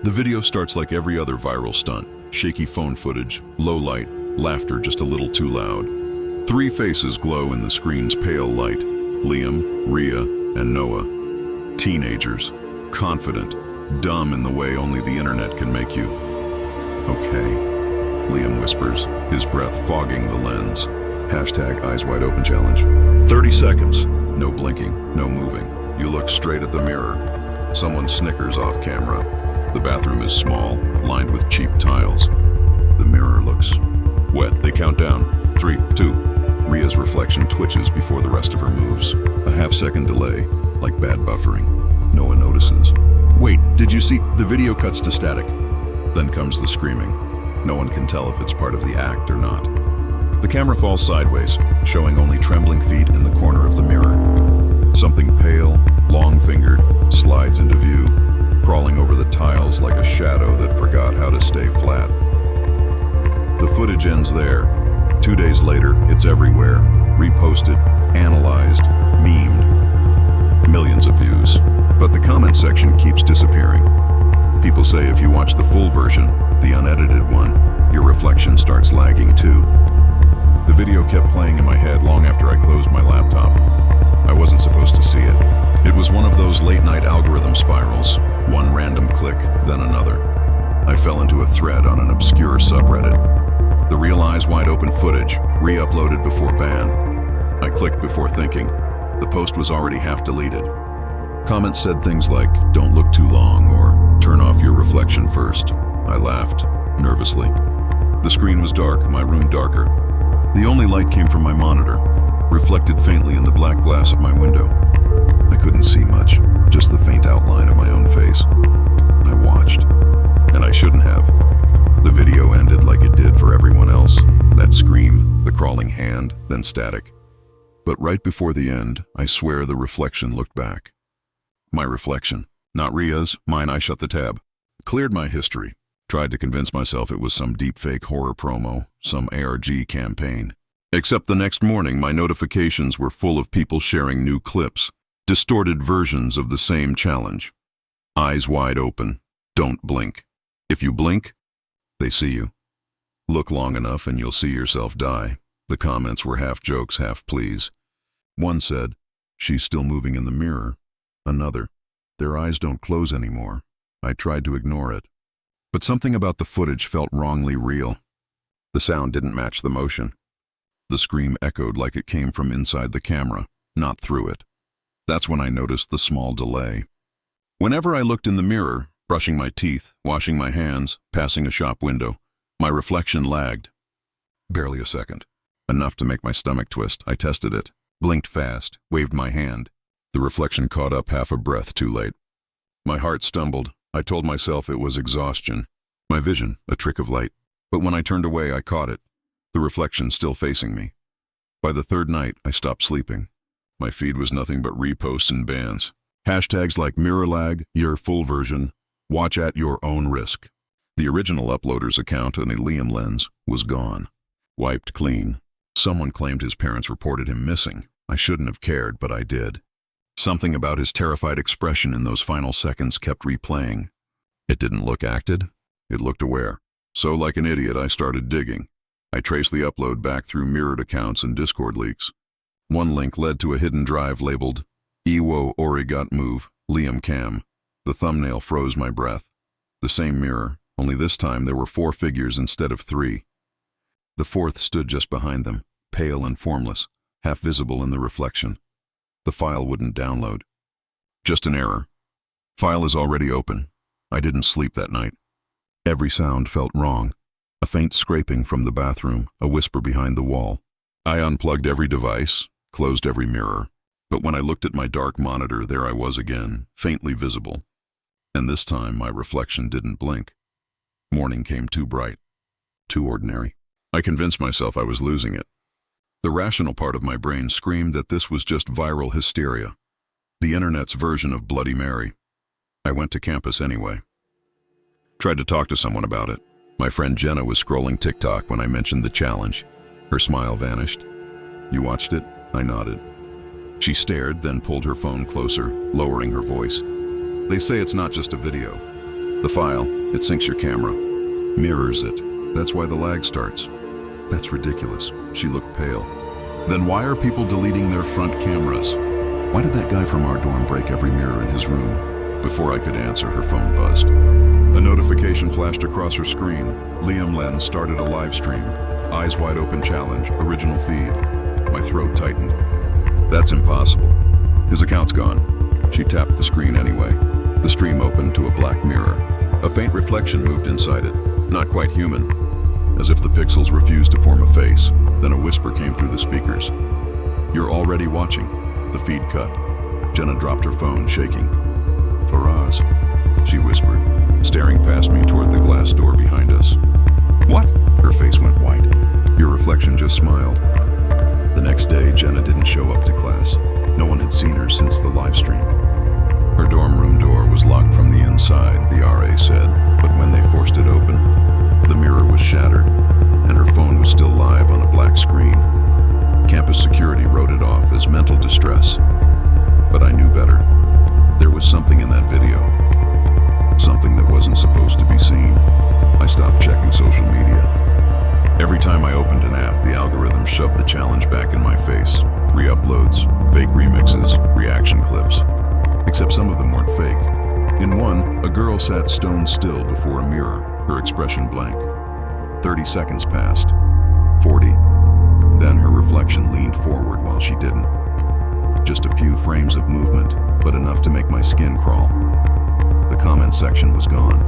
The video starts like every other viral stunt. Shaky phone footage, low light, laughter just a little too loud. Three faces glow in the screen's pale light. Liam, Rhea, and Noah. Teenagers. Confident. Dumb in the way only the internet can make you. Okay, Liam whispers, his breath fogging the lens. Hashtag eyes wide open challenge. 30 seconds. No blinking, no moving. You look straight at the mirror. Someone snickers off camera. The bathroom is small, lined with cheap tiles. The mirror looks wet. They count down. 3, 2. Rhea's reflection twitches before the rest of her moves. A half-second delay, like bad buffering. Noah notices. Wait, did you see? The video cuts to static. Then comes the screaming. No one can tell if it's part of the act or not. The camera falls sideways, showing only trembling feet in the corner of the mirror. Something pale, long-fingered, slides into view, crawling over the tiles like a shadow that forgot how to stay flat. The footage ends there. 2 days later, it's everywhere, reposted, analyzed, memed. Millions of views. But the comment section keeps disappearing. People say if you watch the full version, the unedited one, your reflection starts lagging too. The video kept playing in my head long after I closed my laptop. I wasn't supposed to see it. It was one of those late-night algorithm spirals, one random click, then another. I fell into a thread on an obscure subreddit. The real eyes wide open footage, re-uploaded before ban. I clicked before thinking. The post was already half deleted. Comments said things like, "Don't look too long," or "Turn off your reflection first." I laughed, nervously. The screen was dark, my room darker. The only light came from my monitor, reflected faintly in the black glass of my window. I couldn't see much, just the faint outline of my own face. I watched, and I shouldn't have. The video ended like it did for everyone else. That scream, the crawling hand, then static. But right before the end, I swear the reflection looked back. My reflection, not Rhea's, mine. I shut the tab. Cleared my history. Tried to convince myself it was some deepfake horror promo, some ARG campaign. Except the next morning, my notifications were full of people sharing new clips, distorted versions of the same challenge. Eyes wide open. Don't blink. If you blink, they see you. Look long enough and you'll see yourself die. The comments were half jokes, half pleas. One said, "She's still moving in the mirror." Another, "Their eyes don't close anymore." I tried to ignore it. But something about the footage felt wrongly real. The sound didn't match the motion. The scream echoed like it came from inside the camera, not through it. That's when I noticed the small delay. Whenever I looked in the mirror, brushing my teeth, washing my hands, passing a shop window, my reflection lagged. Barely a second. Enough to make my stomach twist. I tested it, blinked fast, waved my hand. The reflection caught up half a breath too late. My heart stumbled. I told myself it was exhaustion. My vision, a trick of light. But when I turned away, I caught it. The reflection still facing me. By the third night, I stopped sleeping. My feed was nothing but reposts and bans. Hashtags like mirror lag, your full version, watch at your own risk. The original uploader's account on a Liam lens was gone. Wiped clean. Someone claimed his parents reported him missing. I shouldn't have cared, but I did. Something about his terrified expression in those final seconds kept replaying. It didn't look acted. It looked aware. So like an idiot, I started digging. I traced the upload back through mirrored accounts and Discord leaks. One link led to a hidden drive labeled, "Ewo Origot Move, Liam Cam." The thumbnail froze my breath. The same mirror, only this time there were 4 figures instead of 3. The fourth stood just behind them, pale and formless, half visible in the reflection. The file wouldn't download. Just an error. File is already open. I didn't sleep that night. Every sound felt wrong. A faint scraping from the bathroom, a whisper behind the wall. I unplugged every device, closed every mirror. But when I looked at my dark monitor, there I was again, faintly visible. And this time, my reflection didn't blink. Morning came too bright, too ordinary. I convinced myself I was losing it. The rational part of my brain screamed that this was just viral hysteria, the internet's version of Bloody Mary. I went to campus anyway. Tried to talk to someone about it. My friend Jenna was scrolling TikTok when I mentioned the challenge. Her smile vanished. "You watched it?" I nodded. She stared, then pulled her phone closer, lowering her voice. "They say it's not just a video. The file, it syncs your camera. Mirrors it. That's why the lag starts. That's ridiculous. She looked pale. Then why are people deleting their front cameras? Why did that guy from our dorm break every mirror in his room? Before I could answer, her phone buzzed. A notification flashed across her screen. Liam Len started a live stream. Eyes wide open challenge, original feed. My throat tightened. That's impossible. His account's gone. She tapped the screen anyway. The stream opened to a black mirror. A faint reflection moved inside it, not quite human, as if the pixels refused to form a face. Then a whisper came through the speakers. "You're already watching." The feed cut. Jenna dropped her phone, shaking. "Faraz," she whispered, staring past me toward the glass door behind us. "What?" Her face went white. "Your reflection just smiled." The next day, Jenna didn't show up to class. No one had seen her since the live stream. Her dorm room door was locked from the inside, the RA said, but when they forced it open, the mirror was shattered, and her phone was still live on a black screen. Campus security wrote it off as mental distress. But I knew better. There was something in that video. Something that wasn't supposed to be seen. I stopped checking social media. Every time I opened an app, the algorithm shoved the challenge back in my face. Re-uploads, fake remixes, reaction clips. Except some of them weren't fake. In one, a girl sat stone still before a mirror, her expression blank. 30 seconds passed. 40. Then her reflection leaned forward while she didn't. Just a few frames of movement, but enough to make my skin crawl. The comment section was gone.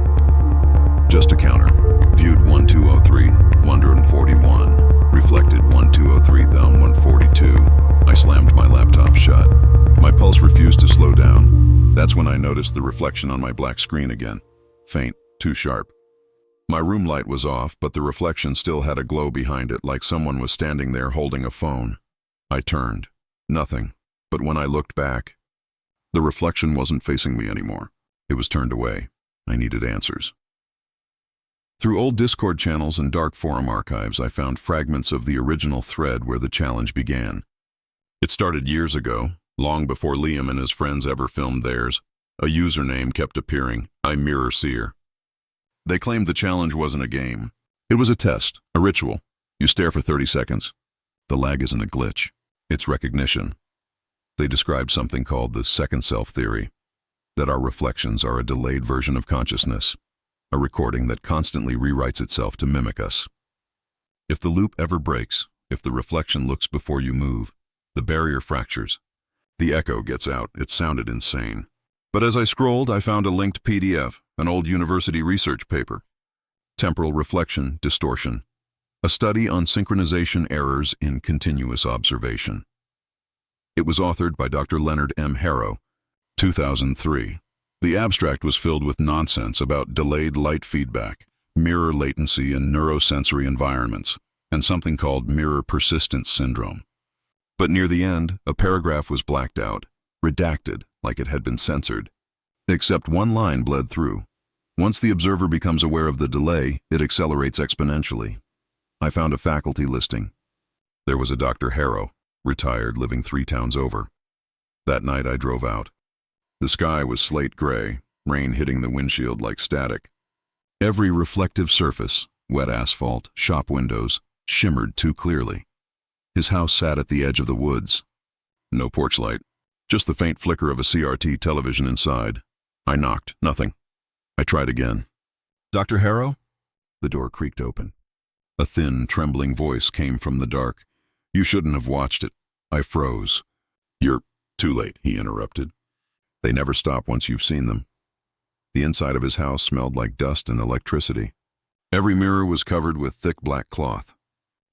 Just a counter. Viewed 1203, 141. Reflected 1203, down 142. I slammed my laptop shut. My pulse refused to slow down. That's when I noticed the reflection on my black screen again. Faint, too sharp. My room light was off, but the reflection still had a glow behind it, like someone was standing there holding a phone. I turned. Nothing. But when I looked back, the reflection wasn't facing me anymore. It was turned away. I needed answers. Through old Discord channels and dark forum archives, I found fragments of the original thread where the challenge began. It started years ago, long before Liam and his friends ever filmed theirs. A username kept appearing, iMirrorSeer. They claimed the challenge wasn't a game. It was a test, a ritual. You stare for 30 seconds. The lag isn't a glitch. It's recognition. They described something called the second self theory, that our reflections are a delayed version of consciousness, a recording that constantly rewrites itself to mimic us. If the loop ever breaks, if the reflection looks before you move, the barrier fractures. The echo gets out. It sounded insane. But as I scrolled, I found a linked PDF, an old university research paper. Temporal Reflection Distortion, a study on synchronization errors in continuous observation. It was authored by Dr. Leonard M. Harrow, 2003. The abstract was filled with nonsense about delayed light feedback, mirror latency in neurosensory environments, and something called mirror persistence syndrome. But near the end, a paragraph was blacked out, redacted like it had been censored. Except one line bled through. Once the observer becomes aware of the delay, it accelerates exponentially. I found a faculty listing. There was a Dr. Harrow, retired, living 3 towns over. That night I drove out. The sky was slate gray, rain hitting the windshield like static. Every reflective surface, wet asphalt, shop windows, shimmered too clearly. His house sat at the edge of the woods. No porch light, just the faint flicker of a CRT television inside. I knocked, nothing. I tried again. "Dr. Harrow?" The door creaked open. A thin, trembling voice came from the dark. "You shouldn't have watched it." I froze. "You're too late," he interrupted. "They never stop once you've seen them." The inside of his house smelled like dust and electricity. Every mirror was covered with thick black cloth.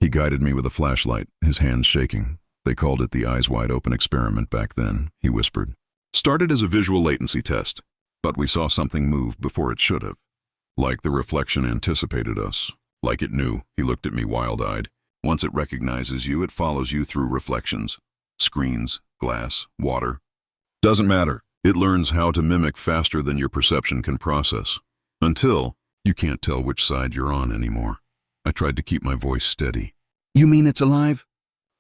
He guided me with a flashlight, his hands shaking. They called it the eyes wide open experiment back then, he whispered. Started as a visual latency test, but we saw something move before it should have. Like the reflection anticipated us. Like it knew. He looked at me wild-eyed. Once it recognizes you, it follows you through reflections. Screens, glass, water. Doesn't matter. It learns how to mimic faster than your perception can process. Until you can't tell which side you're on anymore. I tried to keep my voice steady. "You mean it's alive?"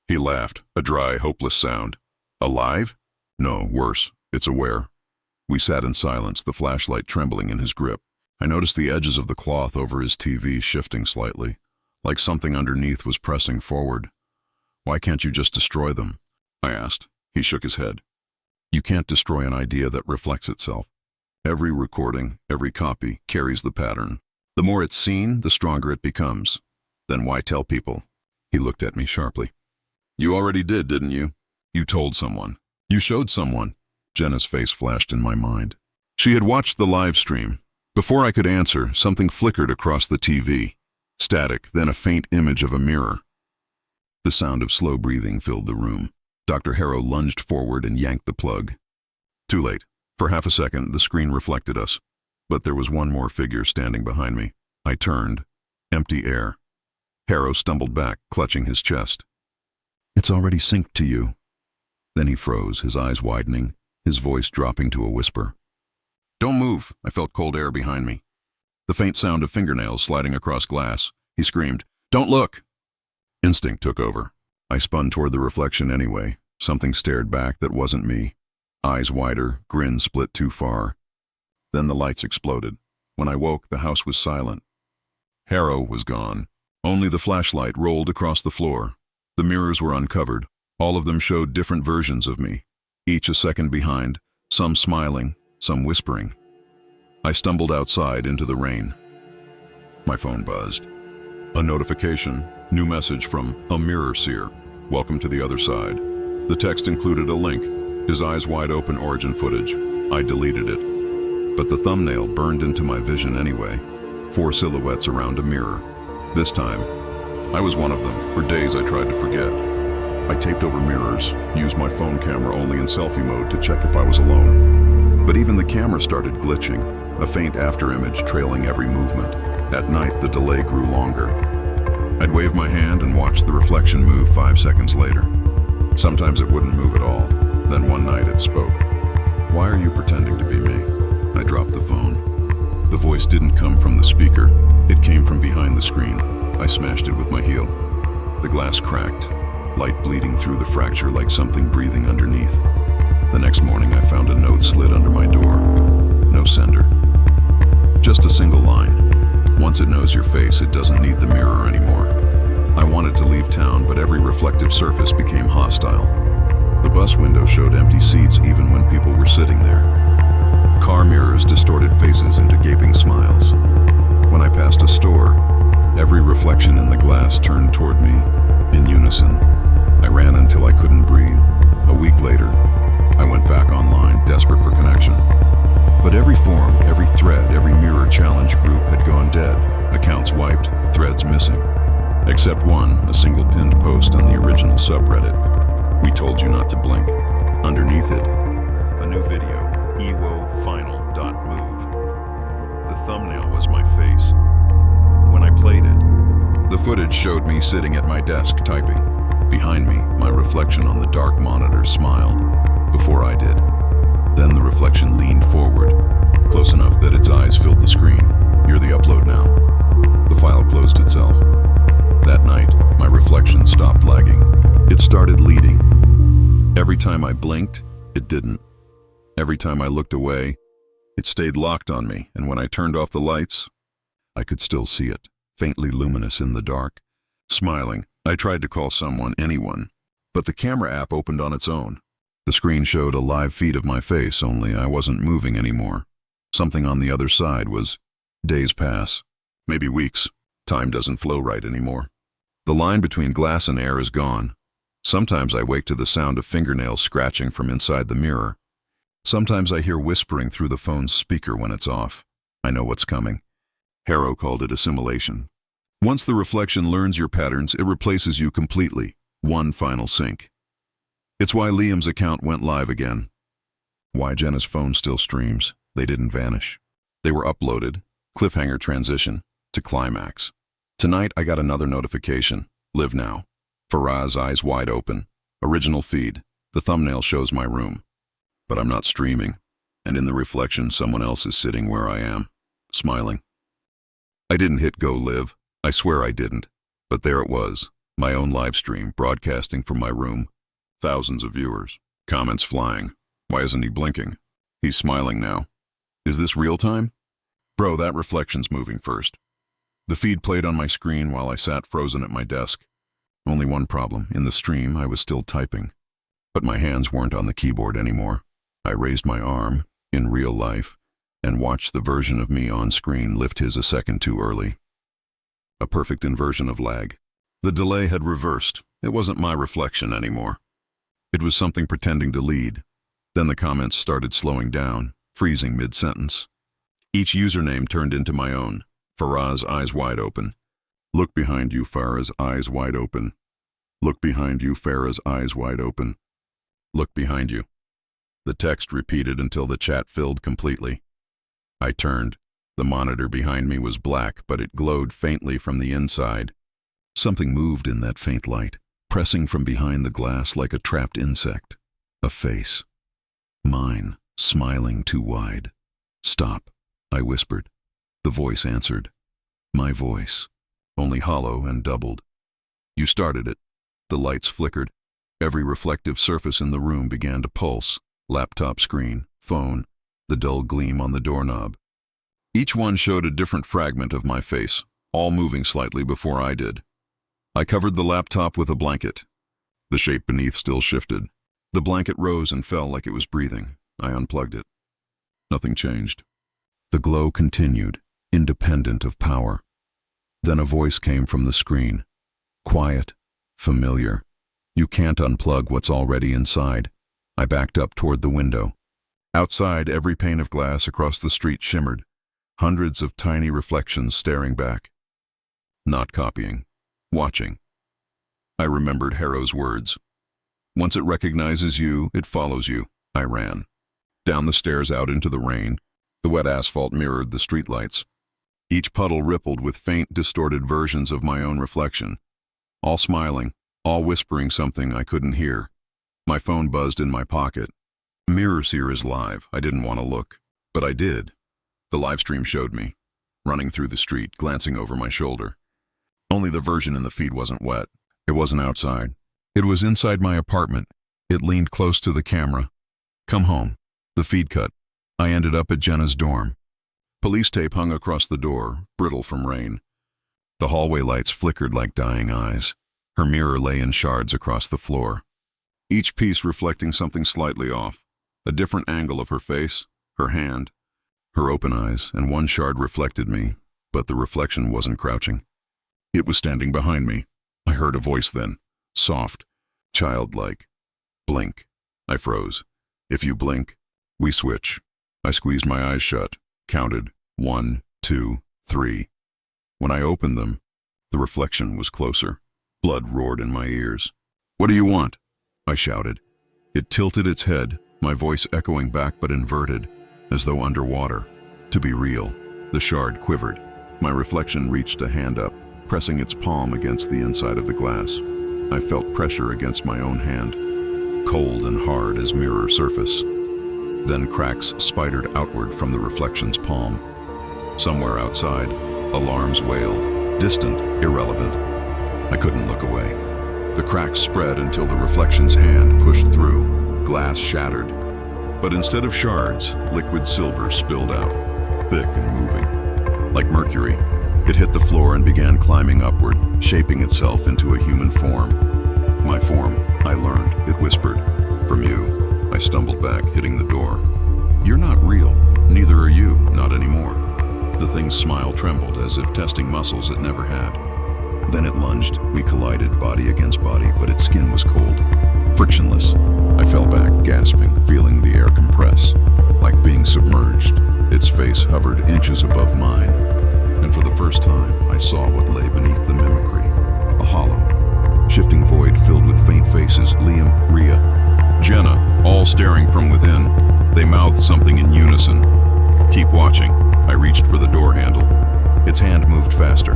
He laughed, a dry, hopeless sound. "Alive? No, worse. It's aware." We sat in silence, the flashlight trembling in his grip. I noticed the edges of the cloth over his TV shifting slightly, like something underneath was pressing forward. "Why can't you just destroy them?" I asked. He shook his head. "You can't destroy an idea that reflects itself. Every recording, every copy, carries the pattern. The more it's seen, the stronger it becomes. Then why tell people?" He looked at me sharply. "You already did, didn't you? You told someone. You showed someone." Jenna's face flashed in my mind. She had watched the live stream. Before I could answer, something flickered across the TV. Static, then a faint image of a mirror. The sound of slow breathing filled the room. Dr. Harrow lunged forward and yanked the plug. Too late. For half a second, the screen reflected us. But there was one more figure standing behind me. I turned. Empty air. Harrow stumbled back, clutching his chest. "It's already synced to you." Then he froze, his eyes widening, his voice dropping to a whisper. "Don't move." I felt cold air behind me. The faint sound of fingernails sliding across glass. He screamed, "Don't look!" Instinct took over. I spun toward the reflection anyway. Something stared back that wasn't me. Eyes wider, grin split too far. Then the lights exploded. When I woke, the house was silent. Harrow was gone. Only the flashlight rolled across the floor. The mirrors were uncovered. All of them showed different versions of me, each a second behind, some smiling, some whispering. I stumbled outside into the rain. My phone buzzed. A notification, new message from a mirror seer. "Welcome to the other side." The text included a link, his eyes wide open origin footage. I deleted it. But the thumbnail burned into my vision anyway. 4 silhouettes around a mirror. This time, I was one of them. For days I tried to forget. I taped over mirrors, used my phone camera only in selfie mode to check if I was alone. But even the camera started glitching, a faint afterimage trailing every movement. At night, the delay grew longer. I'd wave my hand and watch the reflection move 5 seconds later. Sometimes it wouldn't move at all. Then one night it spoke. "Why are you pretending to be me?" I dropped the phone. The voice didn't come from the speaker. It came from behind the screen. I smashed it with my heel. The glass cracked, light bleeding through the fracture like something breathing underneath. The next morning I found a note slid under my door. No sender. Just a single line. "Once it knows your face, it doesn't need the mirror anymore." I wanted to leave town, but every reflective surface became hostile. The bus window showed empty seats even when people were sitting there. Car mirrors distorted faces into gaping smiles. When I passed a store, every reflection in the glass turned toward me, in unison. I ran until I couldn't breathe. A week later, I went back online, desperate for connection. But every forum, every thread, every mirror challenge group had gone dead, accounts wiped, threads missing. Except one, a single pinned post on the original subreddit. "We told you not to blink." Underneath it, a new video, ewofinal.move. The thumbnail was my face. When I played it, the footage showed me sitting at my desk typing. Behind me, my reflection on the dark monitor smiled. Before I did. Then the reflection leaned forward, close enough that its eyes filled the screen. "You're the upload now." The file closed itself. That night, my reflection stopped lagging. It started leading. Every time I blinked, it didn't. Every time I looked away, it stayed locked on me, and when I turned off the lights, I could still see it, faintly luminous in the dark. Smiling, I tried to call someone, anyone, but the camera app opened on its own. The screen showed a live feed of my face, only I wasn't moving anymore. Something on the other side was, days pass, maybe weeks. Time doesn't flow right anymore. The line between glass and air is gone. Sometimes I wake to the sound of fingernails scratching from inside the mirror. Sometimes I hear whispering through the phone's speaker when it's off. I know what's coming. Harrow called it assimilation. Once the reflection learns your patterns, it replaces you completely. One final sync. It's why Liam's account went live again. Why Jenna's phone still streams. They didn't vanish. They were uploaded. Cliffhanger transition to climax. Tonight I got another notification. Live now. Faraz, eyes wide open. Original feed. The thumbnail shows my room. But I'm not streaming. And in the reflection, someone else is sitting where I am, smiling. I didn't hit go live. I swear I didn't. But there it was. My own live stream, broadcasting from my room. Thousands of viewers. Comments flying. Why isn't he blinking? He's smiling now. Is this real time? Bro, that reflection's moving first. The feed played on my screen while I sat frozen at my desk. Only one problem. In the stream, I was still typing. But my hands weren't on the keyboard anymore. I raised my arm, in real life, and watched the version of me on screen lift his a second too early. A perfect inversion of lag. The delay had reversed. It wasn't my reflection anymore. It was something pretending to lead. Then the comments started slowing down, freezing mid-sentence. Each username turned into my own. Faraz, eyes wide open. Look behind you, Faraz, eyes wide open. Look behind you, Faraz, eyes wide open. Look behind you. The text repeated until the chat filled completely. I turned. The monitor behind me was black, but it glowed faintly from the inside. Something moved in that faint light, pressing from behind the glass like a trapped insect. A face. Mine, smiling too wide. Stop, I whispered. The voice answered. My voice, only hollow and doubled. You started it. The lights flickered. Every reflective surface in the room began to pulse. Laptop screen, phone, the dull gleam on the doorknob. Each one showed a different fragment of my face, all moving slightly before I did. I covered the laptop with a blanket. The shape beneath still shifted. The blanket rose and fell like it was breathing. I unplugged it. Nothing changed. The glow continued, independent of power. Then a voice came from the screen. Quiet, familiar. You can't unplug what's already inside. I backed up toward the window. Outside, every pane of glass across the street shimmered. Hundreds of tiny reflections staring back. Not copying. Watching. I remembered Harrow's words. Once it recognizes you, it follows you. I ran. Down the stairs out into the rain. The wet asphalt mirrored the streetlights. Each puddle rippled with faint, distorted versions of my own reflection. All smiling, all whispering something I couldn't hear. My phone buzzed in my pocket. Mirror Seer is live. I didn't want to look, but I did. The live stream showed me, running through the street, glancing over my shoulder. Only the version in the feed wasn't wet. It wasn't outside. It was inside my apartment. It leaned close to the camera. Come home. The feed cut. I ended up at Jenna's dorm. Police tape hung across the door, brittle from rain. The hallway lights flickered like dying eyes. Her mirror lay in shards across the floor. Each piece reflecting something slightly off. A different angle of her face, her hand, her open eyes, and one shard reflected me, but the reflection wasn't crouching. It was standing behind me. I heard a voice then, soft, childlike. Blink. I froze. If you blink, we switch. I squeezed my eyes shut, counted 1, 2, 3. When I opened them, the reflection was closer. Blood roared in my ears. What do you want? I shouted. It tilted its head, my voice echoing back but inverted, as though underwater. To be real, the shard quivered. My reflection reached a hand up, pressing its palm against the inside of the glass. I felt pressure against my own hand, cold and hard as mirror surface. Then cracks spidered outward from the reflection's palm. Somewhere outside, alarms wailed, distant, irrelevant. I couldn't look away. The cracks spread until the reflection's hand pushed through. Glass shattered. But instead of shards, liquid silver spilled out, thick and moving. Like mercury, it hit the floor and began climbing upward, shaping itself into a human form. My form, I learned, it whispered. From you. I stumbled back, hitting the door. You're not real. Neither are you, not anymore. The thing's smile trembled as if testing muscles it never had. Then it lunged. We collided, body against body, but its skin was cold. Frictionless. I fell back, gasping, feeling the air compress. Like being submerged. Its face hovered inches above mine. And for the first time, I saw what lay beneath the mimicry. A hollow, shifting void filled with faint faces. Liam, Rhea, Jenna, all staring from within. They mouthed something in unison. Keep watching. I reached for the door handle. Its hand moved faster.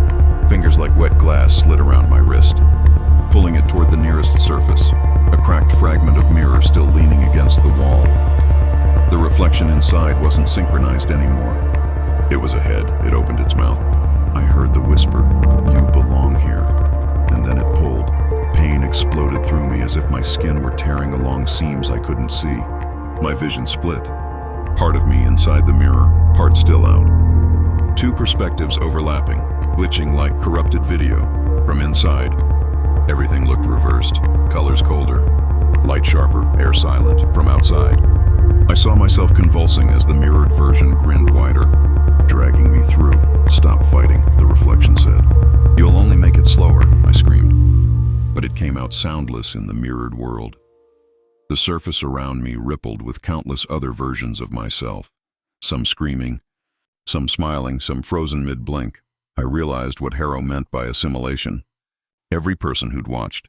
Fingers like wet glass slid around my wrist, pulling it toward the nearest surface, a cracked fragment of mirror still leaning against the wall. The reflection inside wasn't synchronized anymore. It was a head. It opened its mouth. I heard the whisper, "You belong here." And then it pulled. Pain exploded through me as if my skin were tearing along seams I couldn't see. My vision split. Part of me inside the mirror, part still out. Two perspectives overlapping, glitching like corrupted video. From inside, everything looked reversed. Colors colder, light sharper, air silent. From outside, I saw myself convulsing as the mirrored version grinned wider, dragging me through. "Stop fighting," the reflection said. "You'll only make it slower," I screamed. But it came out soundless in the mirrored world. The surface around me rippled with countless other versions of myself, some screaming, some smiling, some frozen mid-blink. I realized what Harrow meant by assimilation. Every person who'd watched,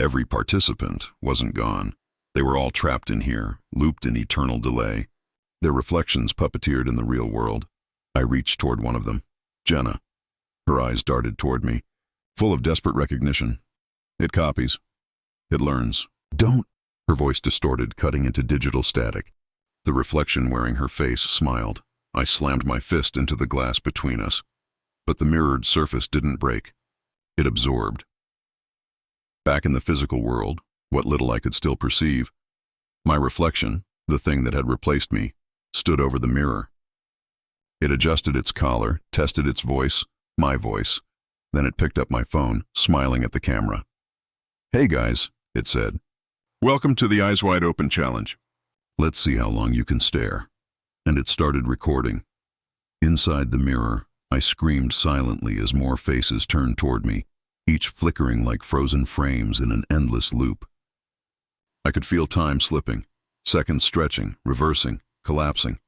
every participant, wasn't gone. They were all trapped in here, looped in eternal delay. Their reflections puppeteered in the real world. I reached toward one of them, Jenna. Her eyes darted toward me, full of desperate recognition. "It copies. It learns. Don't." Her voice distorted, cutting into digital static. The reflection wearing her face smiled. I slammed my fist into the glass between us. But the mirrored surface didn't break. It absorbed. Back in the physical world, what little I could still perceive, my reflection, the thing that had replaced me, stood over the mirror. It adjusted its collar, tested its voice, my voice. Then it picked up my phone, smiling at the camera. "Hey guys," it said. "Welcome to the Eyes Wide Open Challenge. Let's see how long you can stare." And it started recording. Inside the mirror, I screamed silently as more faces turned toward me, each flickering like frozen frames in an endless loop. I could feel time slipping, seconds stretching, reversing, collapsing.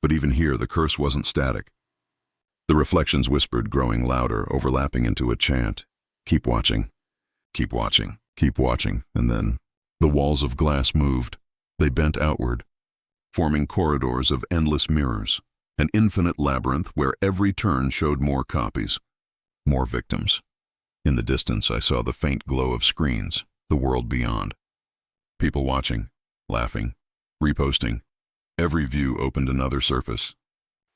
But even here, the curse wasn't static. The reflections whispered, growing louder, overlapping into a chant. "Keep watching. Keep watching. Keep watching." And then the walls of glass moved. They bent outward, forming corridors of endless mirrors, an infinite labyrinth where every turn showed more copies, more victims. In the distance, I saw the faint glow of screens, the world beyond. People watching, laughing, reposting. Every view opened another surface,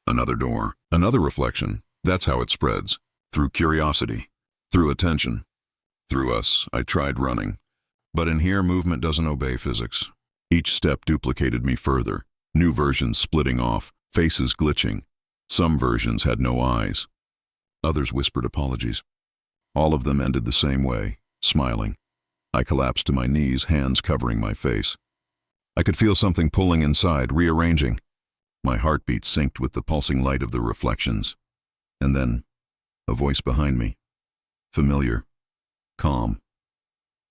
another door, another reflection. That's how it spreads, through curiosity, through attention, through us. I tried running, but in here, movement doesn't obey physics. Each step duplicated me further, new versions splitting off, faces glitching. Some versions had no eyes. Others whispered apologies. All of them ended the same way, smiling. I collapsed to my knees, hands covering my face. I could feel something pulling inside, rearranging. My heartbeat synced with the pulsing light of the reflections. And then, a voice behind me. Familiar. Calm.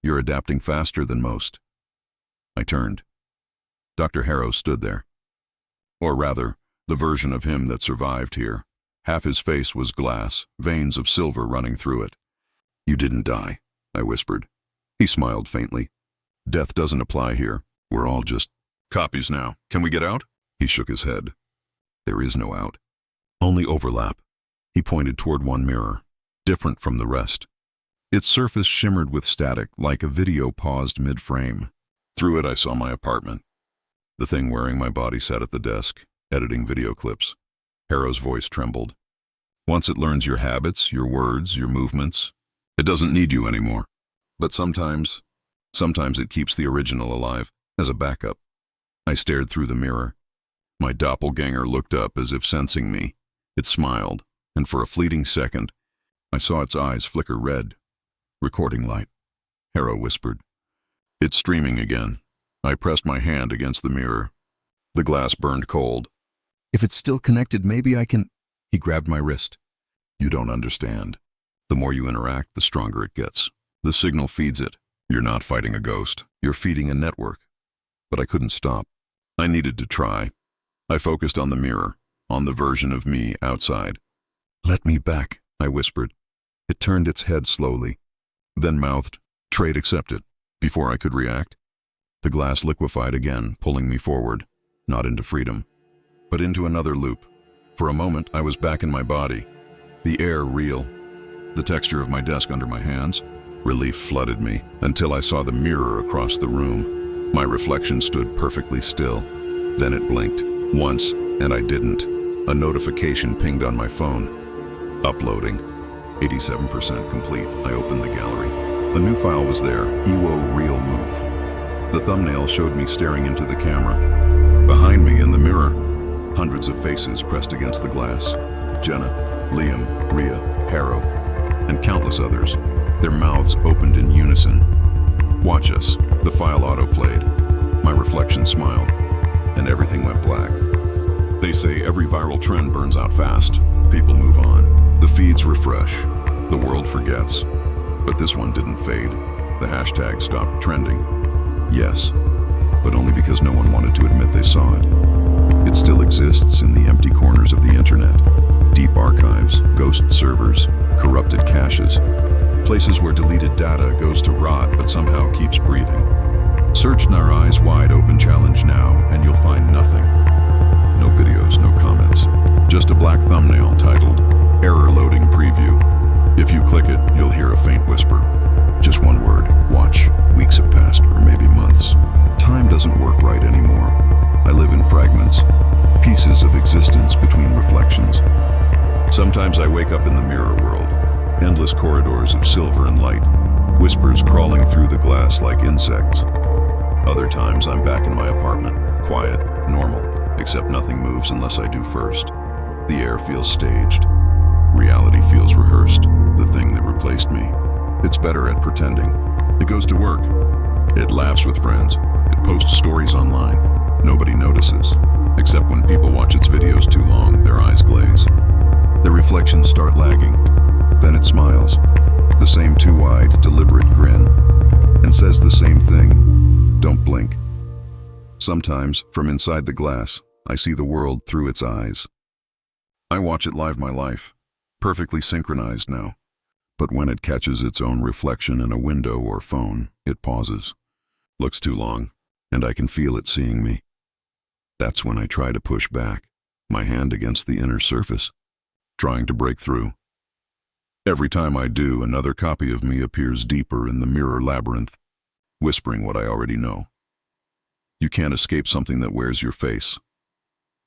"You're adapting faster than most." I turned. Dr. Harrow stood there. Or rather, the version of him that survived here. Half his face was glass, veins of silver running through it. "You didn't die," I whispered. He smiled faintly. "Death doesn't apply here. We're all just copies now. Can we get out?" He shook his head. "There is no out. Only overlap." He pointed toward one mirror, different from the rest. Its surface shimmered with static, like a video paused mid-frame. Through it, I saw my apartment. The thing wearing my body sat at the desk, editing video clips. Harrow's voice trembled. "Once it learns your habits, your words, your movements, it doesn't need you anymore. But sometimes it keeps the original alive, as a backup." I stared through the mirror. My doppelganger looked up as if sensing me. It smiled, and for a fleeting second, I saw its eyes flicker red. "Recording light," Harrow whispered. "It's streaming again." I pressed my hand against the mirror. The glass burned cold. "If it's still connected, maybe I can—" He grabbed my wrist. "You don't understand. The more you interact, the stronger it gets. The signal feeds it. You're not fighting a ghost. You're feeding a network." But I couldn't stop. I needed to try. I focused on the mirror, on the version of me outside. "Let me back," I whispered. It turned its head slowly, then mouthed, "Trade accepted." Before I could react, the glass liquefied again, pulling me forward, not into freedom, but into another loop. For a moment, I was back in my body, the air real, the texture of my desk under my hands. Relief flooded me until I saw the mirror across the room. My reflection stood perfectly still. Then it blinked, once, and I didn't. A notification pinged on my phone. Uploading. 87% complete. I opened the gallery. A new file was there, EWO Real Move. The thumbnail showed me staring into the camera. Behind me in the mirror, hundreds of faces pressed against the glass. Jenna, Liam, Rhea, Harrow, and countless others, their mouths opened in unison. "Watch us," the file auto-played. My reflection smiled, and everything went black. They say every viral trend burns out fast. People move on. The feeds refresh. The world forgets. But this one didn't fade. The hashtag stopped trending. Yes, but only because no one wanted to admit they saw it. It still exists in the empty corners of the internet. Deep archives, ghost servers, corrupted caches. Places where deleted data goes to rot but somehow keeps breathing. Search Nar Eyes Wide Open Challenge now and you'll find nothing. No videos, no comments. Just a black thumbnail titled Error Loading Preview. If you click it, you'll hear a faint whisper. Just one word, watch. Weeks have passed, or maybe months. Time doesn't work right anymore. I live in fragments, pieces of existence between reflections. Sometimes I wake up in the mirror world, endless corridors of silver and light, whispers crawling through the glass like insects. Other times I'm back in my apartment, quiet, normal, except nothing moves unless I do first. The air feels staged. Reality feels rehearsed, the thing that replaced me. It's better at pretending. It goes to work. It laughs with friends. It posts stories online. Nobody notices, except when people watch its videos too long, their eyes glaze. The reflections start lagging. Then it smiles, the same too wide, deliberate grin, and says the same thing, "Don't blink." Sometimes, from inside the glass, I see the world through its eyes. I watch it live my life, perfectly synchronized now. But when it catches its own reflection in a window or phone, it pauses, looks too long, and I can feel it seeing me. That's when I try to push back, my hand against the inner surface, trying to break through. Every time I do, another copy of me appears deeper in the mirror labyrinth, whispering what I already know. You can't escape something that wears your face.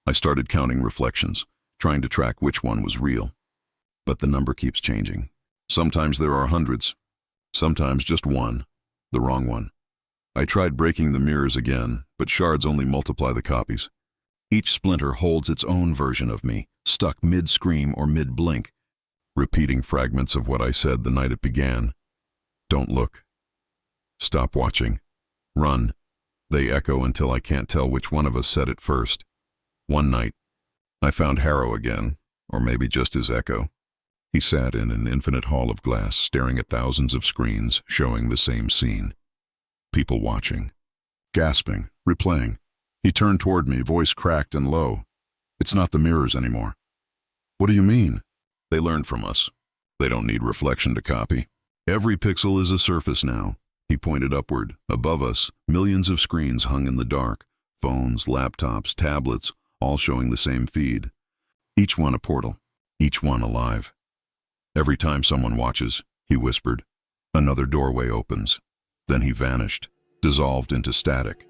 I started counting reflections, trying to track which one was real. But the number keeps changing. Sometimes there are hundreds, sometimes just one, the wrong one. I tried breaking the mirrors again, but shards only multiply the copies. Each splinter holds its own version of me, stuck mid-scream or mid-blink, repeating fragments of what I said the night it began. Don't look. Stop watching. Run. They echo until I can't tell which one of us said it first. One night, I found Harrow again, or maybe just his echo. He sat in an infinite hall of glass, staring at thousands of screens showing the same scene. People watching, gasping, replaying. He turned toward me, voice cracked and low. "It's not the mirrors anymore." "What do you mean?" "They learned from us. They don't need reflection to copy. Every pixel is a surface now." He pointed upward. Above us, millions of screens hung in the dark. Phones, laptops, tablets, all showing the same feed. Each one a portal, each one alive. Every time someone watches, he whispered, another doorway opens. Then he vanished, dissolved into static.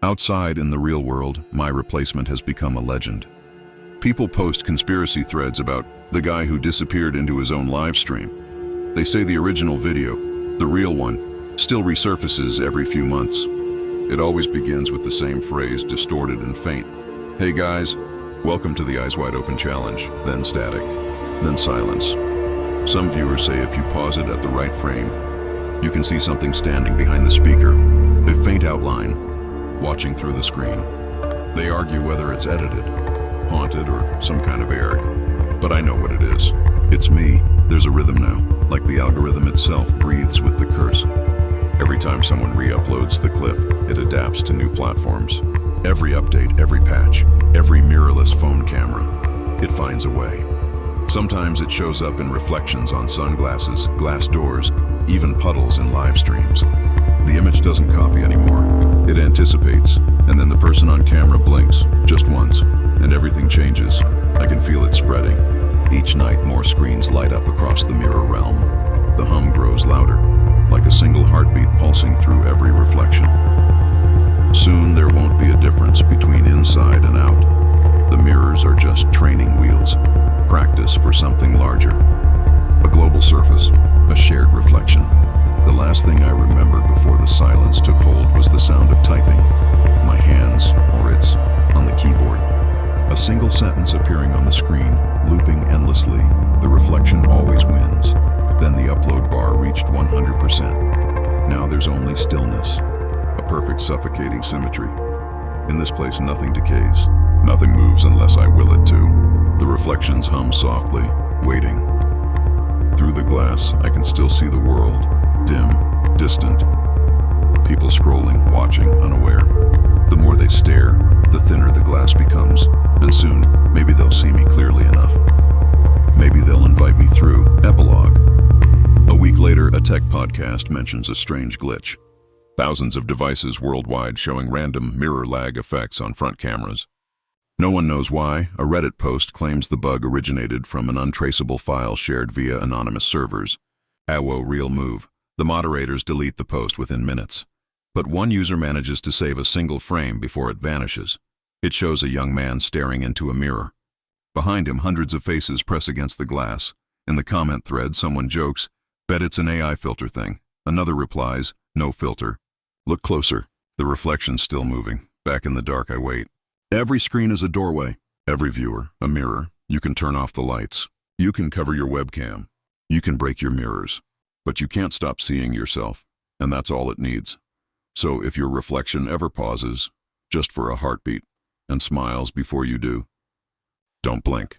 Outside in the real world, my replacement has become a legend. People post conspiracy threads about the guy who disappeared into his own live stream. They say the original video, the real one, still resurfaces every few months. It always begins with the same phrase, distorted and faint. "Hey guys, welcome to the Eyes Wide Open Challenge." Then static, then silence. Some viewers say if you pause it at the right frame, you can see something standing behind the speaker, a faint outline, watching through the screen. They argue whether it's edited, haunted, or some kind of Eric. But I know what it is. It's me. There's a rhythm now, like the algorithm itself breathes with the curse. Every time someone re-uploads the clip, it adapts to new platforms. Every update, every patch, every mirrorless phone camera, it finds a way. Sometimes it shows up in reflections on sunglasses, glass doors, even puddles in live streams. The image doesn't copy anymore. It anticipates, and then the person on camera blinks, just once, and everything changes. I can feel it spreading. Each night, more screens light up across the mirror realm. The hum grows louder, like a single heartbeat pulsing through every reflection. Soon there won't be a difference between inside and out. The mirrors are just training wheels, practice for something larger. A global surface, a shared reflection. The last thing I remember before the silence took hold was the sound of typing. My hands, or it's on the keyboard. A single single sentence appearing on the screen, looping endlessly. The reflection always wins. Then the upload bar reached 100%. Now there's only stillness, a perfect suffocating symmetry. In this place, nothing decays. Nothing moves unless I will it to. The reflections hum softly, waiting. Through the glass, I can still see the world, dim, distant. People scrolling, watching, unaware. The more they stare, the thinner the glass becomes, and soon, maybe they'll see me clearly enough. Maybe they'll invite me through. Epilogue. A week later, a tech podcast mentions a strange glitch. Thousands of devices worldwide showing random mirror lag effects on front cameras. No one knows why. A Reddit post claims the bug originated from an untraceable file shared via anonymous servers. Awo real move. The moderators delete the post within minutes. But one user manages to save a single frame before it vanishes. It shows a young man staring into a mirror. Behind him, hundreds of faces press against the glass. In the comment thread, someone jokes, "Bet it's an AI filter thing." Another replies, "No filter." Look closer. The reflection's still moving. Back in the dark, I wait. Every screen is a doorway. Every viewer, a mirror. You can turn off the lights. You can cover your webcam. You can break your mirrors. But you can't stop seeing yourself. And that's all it needs. So if your reflection ever pauses, just for a heartbeat, and smiles before you do, don't blink.